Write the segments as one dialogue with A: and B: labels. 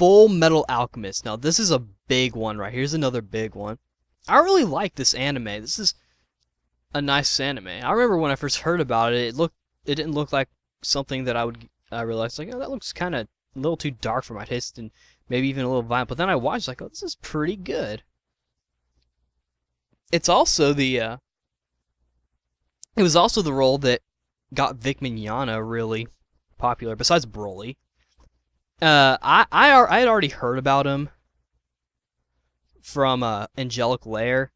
A: Fullmetal Alchemist. Now, this is a big one right here. Here's another big one. I really like this anime. This is a nice anime. I remember when I first heard about it, it didn't look like something that I realized, like, oh, that looks kind of a little too dark for my taste, and maybe even a little violent. But then I watched, like, oh, this is pretty good. It's also the, it was also the role that got Vic Mignogna really popular, besides Broly. I had already heard about him from Angelic Lair,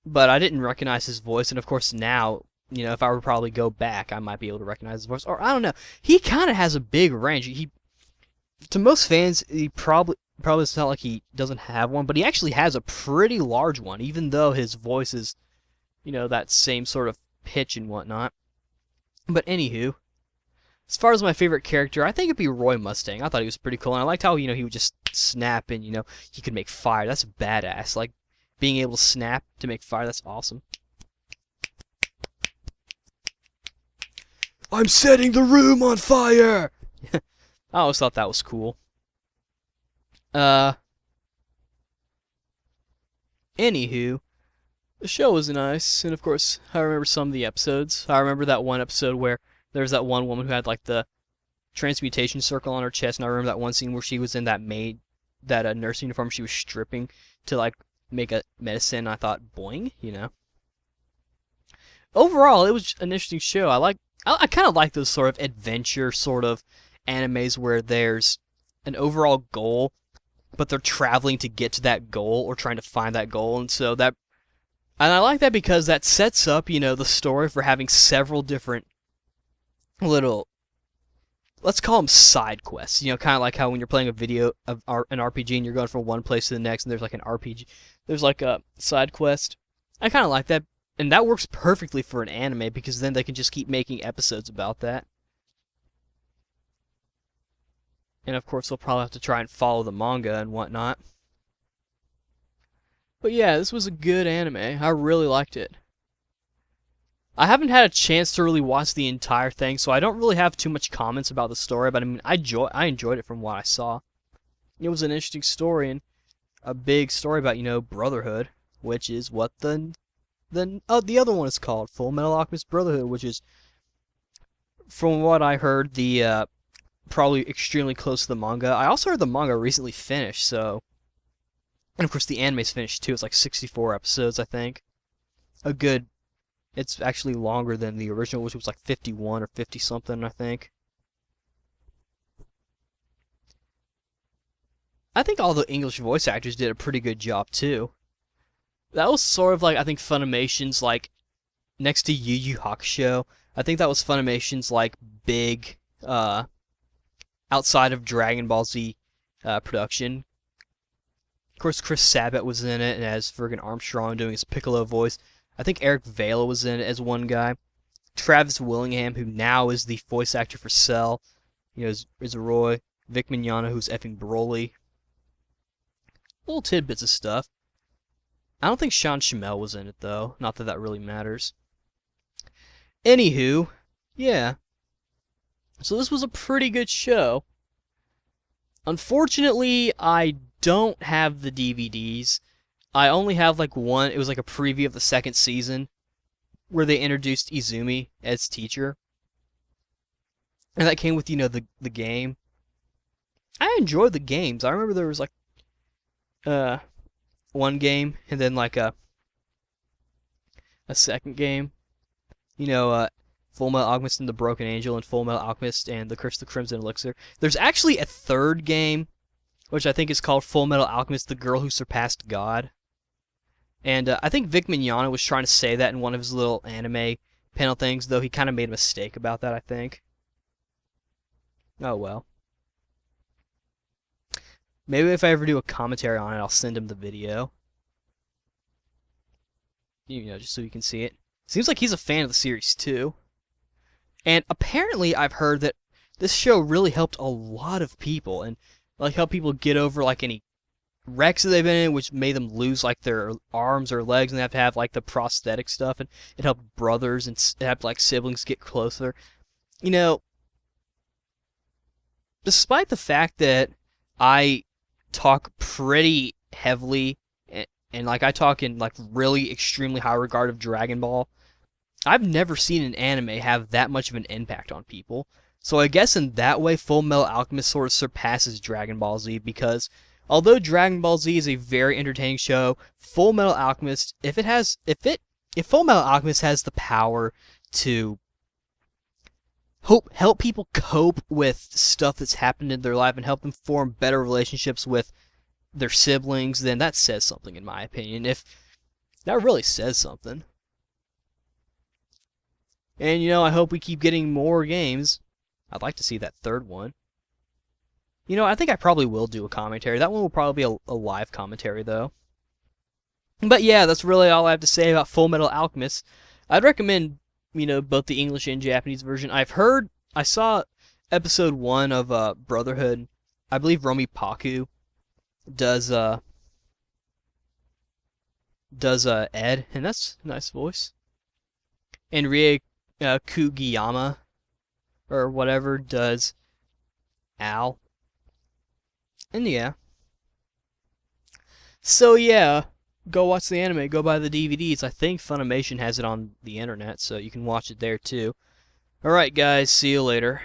A: but I didn't recognize his voice, and of course now, you know, if I were to probably go back, I might be able to recognize his voice. Or I don't know. He kind of has a big range. To most fans, he probably it's not like he doesn't have one, but he actually has a pretty large one, even though his voice is, you know, that same sort of pitch and whatnot. But anywho, as far as my favorite character, I think it'd be Roy Mustang. I thought he was pretty cool, and I liked how, you know, he would just snap and, you know, he could make fire. That's badass. Like, being able to snap to make fire, that's awesome. I'm setting the room on fire! I always thought that was cool. Anywho, the show was nice, and of course, I remember some of the episodes. I remember that one episode where there was that one woman who had, like, the transmutation circle on her chest, and I remember that one scene where she was in that nurse uniform. She was stripping to, like, make a medicine, and I thought, boing, you know. Overall, it was an interesting show. I kind of like those sort of adventure sort of animes where there's an overall goal, but they're traveling to get to that goal or trying to find that goal, and I like that because that sets up, you know, the story for having several different little, let's call them side quests. You know, kind of like how when you're playing an RPG and you're going from one place to the next, and there's like an RPG, there's like a side quest. I kind of like that, and that works perfectly for an anime because then they can just keep making episodes about that. And of course, they'll probably have to try and follow the manga and whatnot. But yeah, this was a good anime. I really liked it. I haven't had a chance to really watch the entire thing, so I don't really have too much comments about the story, but I mean, I enjoyed it from what I saw. It was an interesting story, and a big story about, you know, brotherhood, which is what the other one is called, Fullmetal Alchemist Brotherhood, which is, from what I heard, the probably extremely close to the manga. I also heard the manga recently finished, so, and of course the anime's finished too. It's like 64 episodes, I think. It's actually longer than the original, which was like 51 or 50 something, I think. I think all the English voice actors did a pretty good job too. That was sort of like, I think, Funimation's, like, next to Yu Yu Hakusho. I think that was Funimation's, like, big, outside of Dragon Ball Z production. Of course, Chris Sabat was in it, and as Fergus Armstrong doing his Piccolo voice. I think Eric Vela was in it as one guy. Travis Willingham, who now is the voice actor for Cell, you know, is Roy. Vic Mignogna, who's effing Broly. Little tidbits of stuff. I don't think Sean Schemmel was in it, though. Not that that really matters. Anywho, yeah. So this was a pretty good show. Unfortunately, I don't have the DVDs. I only have, like, one. It was like a preview of the second season where they introduced Izumi as teacher. And that came with, you know, the game. I enjoyed the games. I remember there was, like, one game, and then, like, a second game. You know, Fullmetal Alchemist and the Broken Angel, and Fullmetal Alchemist and the Curse of the Crimson Elixir. There's actually a third game, which I think is called Fullmetal Alchemist, The Girl Who Surpassed God. And I think Vic Mignogna was trying to say that in one of his little anime panel things, though he kind of made a mistake about that, I think. Oh well. Maybe if I ever do a commentary on it, I'll send him the video. You know, just so you can see it. Seems like he's a fan of the series, too. And apparently I've heard that this show really helped a lot of people, and like helped people get over like any wrecks that they've been in, which made them lose like their arms or legs, and they have to have like the prosthetic stuff, and it helped brothers and it helped like siblings get closer. You know, despite the fact that I talk pretty heavily, and like I talk in like really extremely high regard of Dragon Ball. I've never seen an anime have that much of an impact on people. So I guess in that way, Full Metal Alchemist sort of surpasses Dragon Ball Z because although Dragon Ball Z is a very entertaining show, Full Metal Alchemist, if Full Metal Alchemist has the power to help people cope with stuff that's happened in their life and help them form better relationships with their siblings, then that says something in my opinion. If that really says something. And I hope we keep getting more games. I'd like to see that third one. I think I probably will do a commentary. That one will probably be a live commentary though. But yeah, that's really all I have to say about Full Metal Alchemist. I'd recommend, both the English and Japanese version. I saw episode 1 of Brotherhood. I believe Romi Paku does Ed, and that's a nice voice. And Rie Kugiyama, or whatever, does Al. And yeah. So yeah, go watch the anime, go buy the DVDs. I think Funimation has it on the internet, so you can watch it there too. Alright guys, see you later.